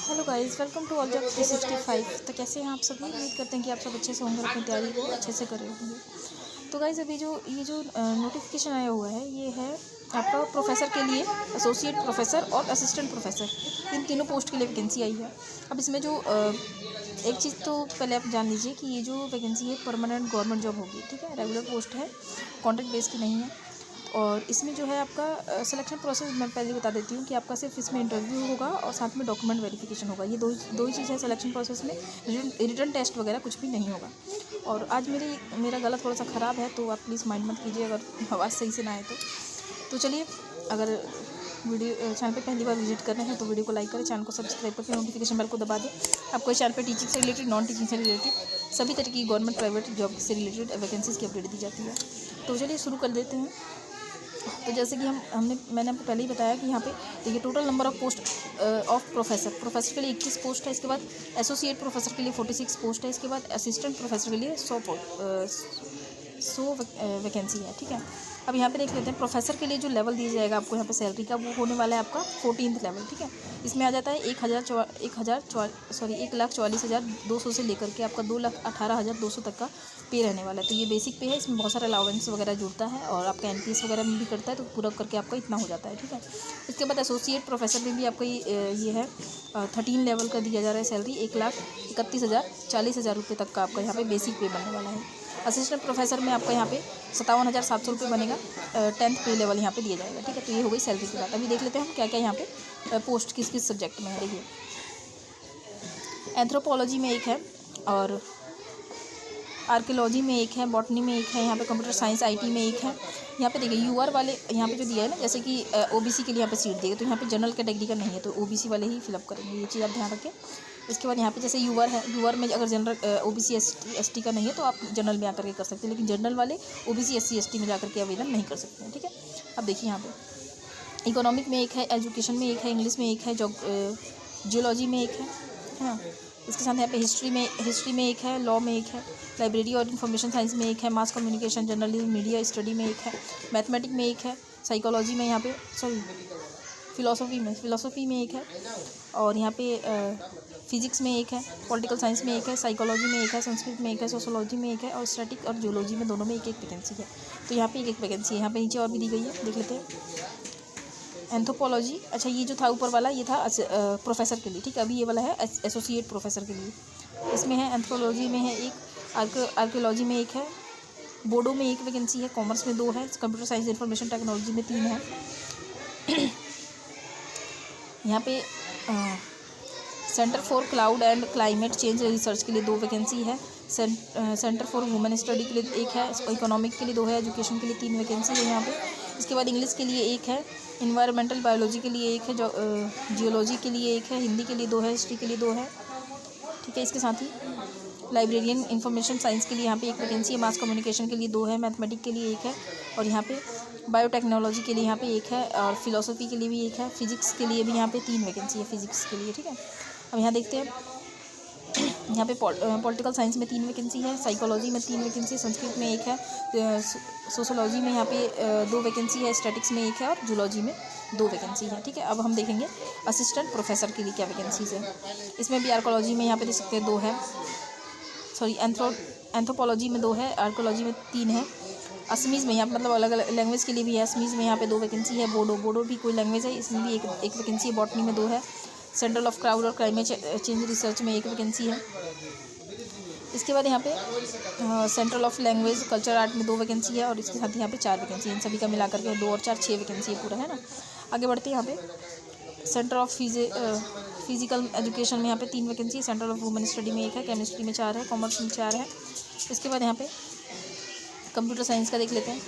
Hello guys, welcome to all job 365। तो कैसे हैं आप सभी? उम्मीद करते हैं कि आप सब अच्छे से होंगे, अपनी तैयारी को अच्छे से कर रहे होंगे। तो गाइस, अभी ये जो नोटिफिकेशन आया हुआ है, ये है आपका प्रोफेसर के लिए, एसोसिएट प्रोफेसर और असिस्टेंट प्रोफेसर, इन तीनों पोस्ट के लिए वैकेंसी आई है। अब इसमें जो एक चीज़ तो पहले आप जान लीजिए कि ये जो वैकेंसी है परमानेंट गवर्नमेंट जॉब होगी, ठीक है। रेगुलर पोस्ट है, कॉन्ट्रैक्ट बेस की नहीं है। और इसमें जो है आपका सिलेक्शन प्रोसेस मैं पहले बता देती हूँ कि आपका सिर्फ इसमें इंटरव्यू होगा और साथ में डॉक्यूमेंट वेरिफिकेशन होगा। ये दो ही चीज़ है सिलेक्शन प्रोसेस में। रिटन टेस्ट वगैरह कुछ भी नहीं होगा। और आज मेरा गला थोड़ा सा ख़राब है, तो आप प्लीज़ माइंड मत कीजिए अगर आवाज़ सही से ना आए तो चलिए, अगर वीडियो चैनल पे पहली बार विजिट कर रहे हैं तो वीडियो को लाइक करें, चैनल को सब्सक्राइब करके नोटिफिकेशन बेल को दबा दें। आपको इस चैनल पे टीचिंग से रिलेटेड, नॉन टीचिंग से रिलेटेड सभी तरह की गवर्नमेंट प्राइवेट जॉब से रिलेटेड वैकेंसीज़ की अपडेट दी जाती है। तो चलिए शुरू कर देते हैं। तो जैसे कि मैंने आपको पहले ही बताया कि यहाँ पे देखिए, total number of post of professor के लिए 21 पोस्ट है। इसके बाद एसोसिएट प्रोफेसर के लिए 46 पोस्ट है। इसके बाद असिस्टेंट प्रोफेसर के लिए 100 वैकेंसी है, ठीक है। अब यहाँ पे देख लेते हैं प्रोफेसर के लिए जो लेवल दिया जाएगा आपको यहाँ पे सैलरी का, वो होने वाला है आपका 14th लेवल, ठीक है। इसमें आ जाता है 1,44,200 से लेकर के आपका 2,18,200 तक का पे रहने वाला है। तो ये बेसिक पे है, इसमें बहुत सारा अलाउंस वगैरह जुड़ता है और आपका NPS वगैरह में भी करता है, तो पूरा करके आपका इतना हो जाता है, ठीक है। इसके बाद एसोसिएट प्रोफेसर में भी आपका ये है 13 लेवल का दिया जा रहा है सैलरी, 1,31,040 रुपये तक का आपका यहाँ पे बेसिक पे बनने वाला है। असिस्टेंट प्रोफेसर में आपका यहाँ पे 57,700 रुपये बनेगा, 10th पे लेवल यहाँ पे दिया जाएगा, ठीक है। तो ये हो गई सैलरी की बात। अभी देख लेते हैं हम क्या क्या यहाँ पे पोस्ट किस किस सब्जेक्ट में है। देखिए, एंथ्रोपोलॉजी में एक है, और आर्कियोलॉजी में एक है, बॉटनी में एक है, यहाँ पे कंप्यूटर साइंस IT में एक है। यहाँ पे देखिए UR वाले यहाँ पे जो दिया है ना, जैसे कि OBC के लिए यहाँ पे सीट दिएगा, तो यहाँ पे जनरल कैटेगरी का नहीं है, तो OBC वाले ही फिलअप करेंगे, ये चीज़ आप ध्यान रखें। इसके बाद यहाँ पे जैसे UR है, UR में अगर जनरल OBC ST का नहीं है तो आप जनरल में आकर के कर सकते हैं, लेकिन जनरल वाले OBC SC ST में जाकर के आवेदन नहीं कर सकते हैं, ठीक है। अब देखिए, यहाँ पे इकोनॉमिक में एक है, एजुकेशन में एक है, इंग्लिश में एक है, जियोलॉजी में एक है ना। इसके साथ यहाँ पे हिस्ट्री में एक है, लॉ में एक है, लाइब्रेरी और इन्फॉर्मेशन साइंस में एक है, mass communication, journalism, media study में एक है, मैथमेटिक में एक है, साइकोलॉजी में यहाँ पे फिलोसफी में एक है, और यहाँ पे फिजिक्स में एक है, पॉलिटिकल साइंस में एक है, साइकोलॉजी में एक है, संस्कृत में एक है, सोशोलॉजी में एक है, और स्टैटिक और जियोलॉजी में दोनों में एक एक वैकेंसी है। तो यहाँ पे एक वैकेंसी है। यहाँ पे नीचे और भी दी गई है, देख लेते हैं। एंथ्रोपोलॉजी, अच्छा ये जो था ऊपर वाला, ये था प्रोफेसर के लिए, ठीक है। अभी ये वाला है एसोसिएट प्रोफेसर के लिए। इसमें है एंथ्रोपोलॉजी में है एक, आर्कियोलॉजी में एक है, बोडो में एक वैकेंसी है, कॉमर्स में 2 है, कंप्यूटर साइंस इंफॉर्मेशन टेक्नोलॉजी में 3 है। यहाँ पे centre for cloud and climate change research के लिए 2 वैकेंसी है, सेंटर फॉर वुमेन स्टडी के लिए 1 है, इकोनॉमिक के लिए 2 है, एजुकेशन के लिए 3 वैकेंसी है यहाँ पे। इसके बाद इंग्लिश के लिए 1 है, इन्वायरमेंटल बायोलॉजी के लिए 1 है, जियोलॉजी के लिए 1 है, हिंदी के लिए 2 है, हिस्ट्री के लिए 2 है, ठीक है। इसके साथ ही लाइब्रेरियन इंफॉर्मेशन साइंस के लिए यहाँ पे 1 वैकेंसी है, मास कम्युनिकेशन के लिए 2 है, मैथमेटिक के लिए 1 है, और यहाँ पे बायोटेक्नोलॉजी के लिए यहाँ पे 1 है, और फिलोसफी के लिए भी 1 है, फिजिक्स के लिए भी यहाँ पे 3 वैकेंसी है फिजिक्स के लिए, ठीक है। अब यहाँ देखते हैं, यहाँ पे पॉलिटिकल साइंस में 3 वैकेंसी है, साइकोलॉजी में 3 वैकेंसी है, संस्कृत में 1 है, सोशोलॉजी में यहाँ पे 2 वैकेंसी है, स्टैटिक्स में 1 है, और जूलॉजी में 2 वैकेंसी है, ठीक है। अब हम देखेंगे असिस्टेंट प्रोफेसर के लिए क्या वैकेंसीज़ है। इसमें भी आर्कोलॉजी में यहाँ पे देख सकते हैं 2 है, सॉरी एंथ्रोपोलॉजी में 2 है, आर्कोलॉजी में 3 है, असमीज़ में यहाँ मतलब अलग अलग लैंग्वेज के लिए भी है। असमीज़ में यहाँ पे 2 वैकेंसी है, बोडो भी कोई लैंग्वेज है, इसमें भी एक वैकेंसी है, बॉटनी में 2 है, सेंट्रल ऑफ क्राउड और क्लाइमेट चेंज रिसर्च में 1 वैकेंसी है। इसके बाद यहाँ पे central of language culture art में 2 वैकेंसी है, और इसके साथ ही यहाँ पे 4 वैकेंसी है। इन सभी का मिलाकर के 2 और 4 6 वैकेंसी है पूरा, है ना। आगे बढ़ते हैं, यहाँ पे सेंटर ऑफ फिजिकल एजुकेशन में यहाँ पे 3 वैकेंसी है, सेंटर ऑफ वुमेन स्टडी में 1 है, केमिस्ट्री में 4 है, कॉमर्स में 4 है। इसके बाद यहाँ पे कंप्यूटर साइंस का देख लेते हैं।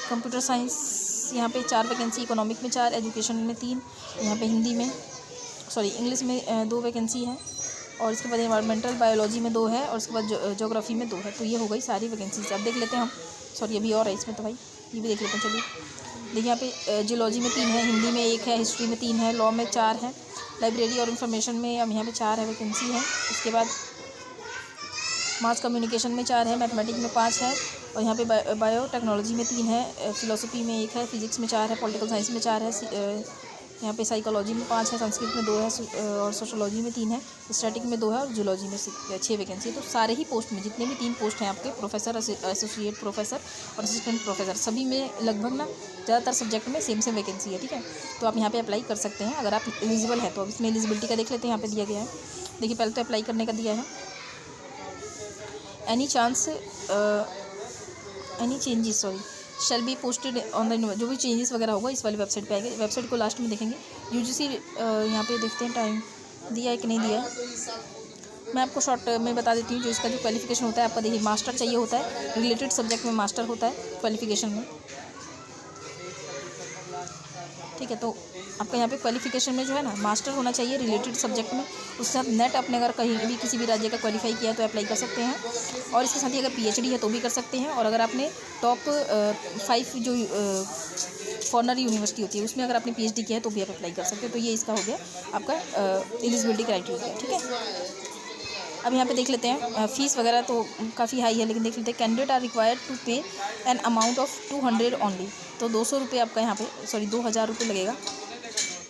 कंप्यूटर साइंस यहाँ पे 4 वैकेंसी, इकोनॉमिक में 4, एजुकेशन में 3, यहाँ पे इंग्लिश में 2 वैकेंसी है, और इसके बाद एनवायरमेंटल बायोलॉजी में 2 है, और इसके बाद ज्योग्राफी में 2 है। तो ये हो गई सारी वैकेंसीज। अब देख लेते हैं हम, सॉरी अभी और है इसमें, तो भाई ये भी देख लेते हैं। चलिए देखिए, यहाँ पे जियोलॉजी में 3 है, हिंदी में 1 है, हिस्ट्री में 3 है, लॉ में 4 है, लाइब्रेरी और इन्फॉर्मेशन में अब यहाँ पे 4 है वैकेंसी है। इसके बाद मास कम्युनिकेशन में 4 है, मैथमेटिक में 5 है, और यहाँ पे बायोटेक्नोलॉजी में 3 है, फिलोसफी में 1 है, फिजिक्स में 4 है, पॉलिटिकल साइंस में 4 है, यहाँ पे साइकोलॉजी में 5 है, संस्कृत में 2 है और सोशोलॉजी में 3 है, स्टैटिक में 2 है और जूलॉजी में 6 वैकेंसी है। तो सारे ही पोस्ट में जितने भी 3 पोस्ट हैं आपके, प्रोफेसर, एसोसिएट प्रोफेसर और असिस्टेंट प्रोफेसर, सभी में लगभग ना ज़्यादातर सब्जेक्ट में सेम वैकेंसी है। ठीक है, तो आप यहाँ पे अप्लाई कर सकते हैं अगर आप एलिजिबल है तो। अब इसमें एलिजिबिलिटी का देख लेते हैं, यहाँ पे दिया गया है। देखिए पहले तो अप्लाई करने का दिया है, any changes shall be posted on the, जो भी चेंजेस वगैरह होगा इस वाली वेबसाइट पे आएगा। वेबसाइट को लास्ट में देखेंगे। यूजीसी यहाँ पे देखते हैं टाइम दिया है कि नहीं दिया है। मैं आपको शॉर्ट में बता देती हूँ जो इसका जो क्वालिफिकेशन होता है आपका। देखिए मास्टर चाहिए होता है, रिलेटेड सब्जेक्ट में मास्टर होता है क्वालिफिकेशन में। ठीक है, तो आपका यहाँ पे क्वालिफिकेशन में जो है ना मास्टर होना चाहिए रिलेटेड सब्जेक्ट में। उसके साथ नेट अपने अगर कहीं भी किसी भी राज्य का क्वालिफाई किया तो अप्लाई कर सकते हैं, और इसके साथ ही अगर पीएचडी है तो भी कर सकते हैं। और अगर आपने टॉप 5 जो फॉरेनर यूनिवर्सिटी होती है उसमें अगर आपने पीएचडी किया है तो भी आप अप्लाई कर सकते हैं। तो ये इसका हो गया आपका एलिजिबिलिटी क्राइटेरिया। ठीक है, अब यहाँ पे देख लेते हैं फ़ीस वगैरह तो काफ़ी हाई है, लेकिन देख लेते हैं। कैंडिडेट आर रिक्वायर्ड टू पे एन अमाउंट ऑफ 200 ओनली। तो 200 रुपये आपका यहाँ पे 2000 रुपये लगेगा।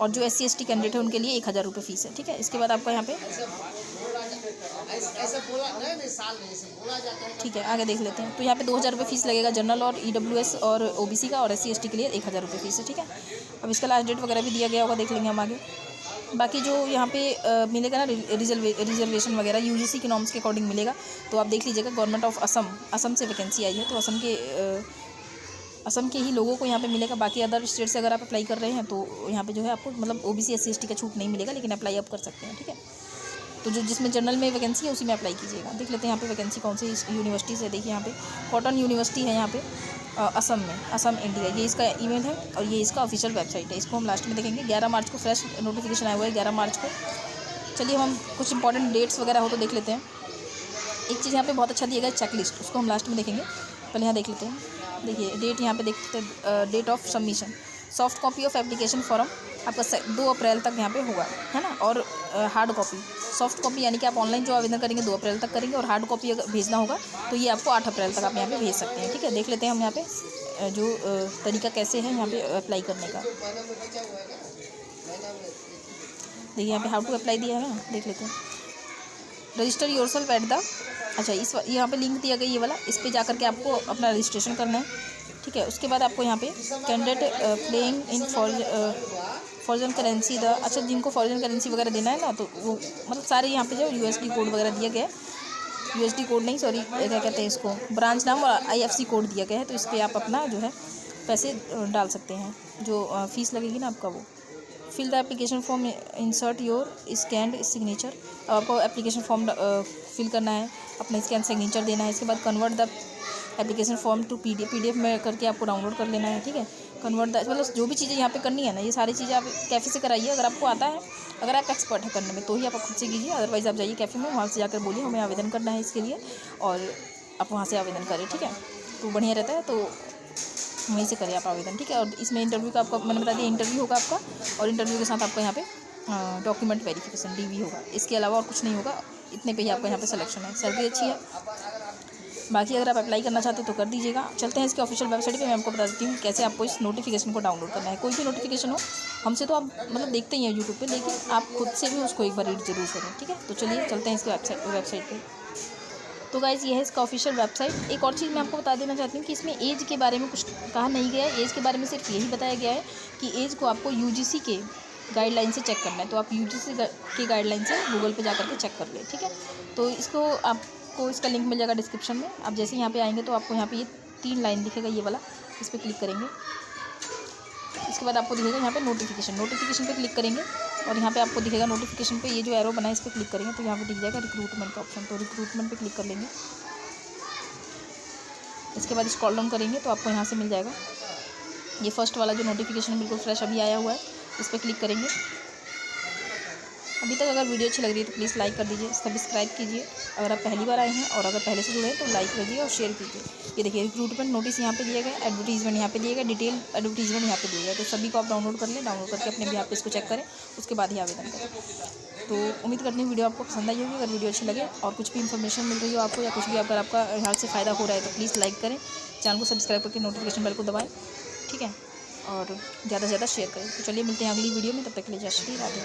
और जो SC ST कैंडिडेट है उनके लिए 1000 रुपये फ़ीस है। ठीक है, इसके बाद आपका यहाँ पे ठीक है आगे देख लेते हैं। तो यहाँ पे 2000 रुपये फ़ीस लगेगा जनरल और EWS और OBC का, और SC ST के लिए 1000 रुपये फ़ीस है। ठीक है, अब इसका लास्ट डेट वगैरह भी दिया गया होगा, देख लेंगे हम आगे। बाकी जो यहाँ पे मिलेगा ना रिजर्वेशन वगैरह यूजीसी के नॉर्म्स के अकॉर्डिंग मिलेगा। तो आप देख लीजिएगा, गवर्नमेंट ऑफ असम से वैकेंसी आई है, तो असम के ही लोगों को यहाँ पे मिलेगा। बाकी अदर स्टेट से अगर आप अप्लाई कर रहे हैं तो यहाँ पे जो है आपको मतलब OBC SC ST का छूट नहीं मिलेगा, लेकिन अप्लाई आप कर सकते हैं। ठीक है, तो जो जिसमें जनरल में वैकेंसी है उसी में अप्लाई कीजिएगा। देख लेते हैं यहाँ पे वैकेंसी कौन सी यूनिवर्सिटी से। देखिए यहाँ पे कॉटन यूनिवर्सिटी है यहाँ पे असम में, असम इंडिया, ये इसका ईमेल है और ये इसका ऑफिशियल वेबसाइट है। इसको हम लास्ट में देखेंगे। 11 मार्च को फ्रेश नोटिफिकेशन आया हुआ है, 11 मार्च को। चलिए हम कुछ इंपॉर्टेंट डेट्स वगैरह हो तो देख लेते हैं। एक चीज़ यहाँ पे बहुत अच्छा दिया गया है, चेकलिस्ट, उसको हम लास्ट में देखेंगे। पहले यहाँ देख लेते हैं। देखिए डेट यहाँ पे देखते हैं, date of submission. Soft copy of application form आपका 2 अप्रैल तक यहाँ पे होगा, है ना। और हार्ड कॉपी, सॉफ्ट कॉपी यानी कि आप ऑनलाइन जो आवेदन करेंगे 2 अप्रैल तक करेंगे, और हार्ड कॉपी अगर भेजना होगा तो ये आपको 8 अप्रैल तक आप यहाँ पे भेज सकते हैं। ठीक है, देख लेते हैं हम यहाँ पे जो तरीका कैसे है यहाँ पे अप्लाई करने का। देखिए यहाँ पे हाउ टू अप्लाई दिया है ना, देख लेते हैं। रजिस्टर योरसेल्फ एट द, अच्छा इस यहाँ पे लिंक दिया गया ये वाला, इस पे जाकर के आपको अपना रजिस्ट्रेशन करना है। ठीक है, उसके बाद आपको यहाँ पे candidate playing in foreign currency the, अच्छा जिनको फॉरेन करेंसी वगैरह देना है ना, तो वो मतलब सारे यहाँ पे जो USD कोड वगैरह दिया गया है, USD कोड नहीं सॉरी क्या कहते हैं इसको, ब्रांच नाम और IFC कोड दिया गया है। तो इस पर आप अपना जो है पैसे डाल सकते हैं, जो फीस लगेगी ना आपका वो। Fill the application form, insert your scanned signature. अब आपको एप्लीकेशन फॉर्म फिल करना है, अपना स्कैन सिग्नेचर देना है। इसके बाद convert the application form to PDF में करके आपको डाउनलोड कर लेना है। ठीक है, कन्वर्ट द, मतलब जो भी चीज़ें यहाँ पे करनी है ना, ये सारी चीज़ें आप कैफ़े से कराइए अगर आपको आता है। अगर आप एक्सपर्ट है करने में तो ही आप खुद से कीजिए, अदरवाइज़ आप जाइए कैफ़े में, वहाँ से जाकर बोलिए हमें आवेदन करना है इसके लिए, और आप वहाँ से आवेदन करें। ठीक है, तो बढ़िया रहता है, तो वहीं से करें आप आवेदन। ठीक है, और इसमें इंटरव्यू का आपका मैंने बता दिया, इंटरव्यू होगा आपका, और इंटरव्यू के साथ आपका यहाँ पे डॉक्यूमेंट वेरिफिकेशन DV होगा। इसके अलावा और कुछ नहीं होगा, इतने पे ही आपका यहाँ पे सिलेक्शन है। सैलरी अच्छी है। बाकी अगर आप अप्लाई करना चाहते हो तो कर दीजिएगा। चलते हैं इसके ऑफिशियल वेबसाइट पे, मैं आपको बता देती हूँ कैसे आपको इस नोटिफिकेशन को डाउनलोड करना है। कोई भी नोटिफिकेशन हो, हमसे तो आप मतलब देखते ही हैं यूट्यूब पे, लेकिन आप खुद से भी उसको एक बार रीड जरूर करें। ठीक है, तो चलिए चलते हैं इसके वेबसाइट पे। तो गाइज़ ये है इसका ऑफिशियल वेबसाइट। एक और चीज़ मैं आपको बता देना चाहती हूँ कि इसमें एज के बारे में कुछ कहा नहीं गया है। एज के बारे में सिर्फ यही बताया गया है कि एज को आपको UGC के गाइडलाइन से चेक करना है। तो आप UGC के गाइडलाइन से गूगल पे जाकर के चेक कर लें। ठीक है, तो इसको आपको इसका लिंक मिल जाएगा डिस्क्रिप्शन में। आप जैसे यहाँ पे आएंगे तो आपको यहाँ पे ये 3 लाइन दिखेगा, ये वाला, इस पर क्लिक करेंगे। इसके बाद आपको दिखेगा यहाँ पे नोटिफिकेशन पे क्लिक करेंगे, और यहाँ पे आपको दिखेगा नोटिफिकेशन पे ये जो एरो बना है इस पर क्लिक करेंगे तो यहाँ पे दिख जाएगा रिक्रूटमेंट का ऑप्शन। तो रिक्रूटमेंट पे क्लिक कर लेंगे। इसके बाद स्क्रॉल डाउन करेंगे तो आपको यहाँ से मिल जाएगा ये फर्स्ट वाला जो नोटिफिकेशन बिल्कुल फ्रेश अभी आया हुआ है, इस पर क्लिक करेंगे। अभी तक अगर वीडियो अच्छी लग रही है तो प्लीज़ लाइक कर दीजिए, सब्सक्राइब कीजिए अगर आप पहली बार आए हैं, और अगर पहले से जुड़े हैं तो लाइक कीजिए और शेयर कीजिए। ये देखिए रिक्रूटमेंट नोटिस यहाँ पे दिया गया, एडवर्टीजमेंट यहाँ पे दिया गया, डिटेल एडवर्टीजमेंट यहाँ पे दिया गया। तो सभी को आप डाउनलोड कर लें, डाउनलोड करके अपने भी यहाँ पे इसको चेक करें, उसके बाद ही आवेदन करें। तो उम्मीद करती हूँ वीडियो आपको पसंद आई होगी। अगर वीडियो अच्छी लगे और कुछ भी इन्फॉर्मेशन मिल रही हो आपको, या कुछ भी अगर आपका यहाँ से फ़ायदा हो रहा है तो प्लीज़ लाइक करें, चैनल को सब्सक्राइब करके नोटिफिकेशन बेल को दबाएँ। ठीक है, और ज़्यादा से ज़्यादा शेयर करें। तो चलिए मिलते हैं अगली वीडियो में, तब तक के लिए जय श्री राधे।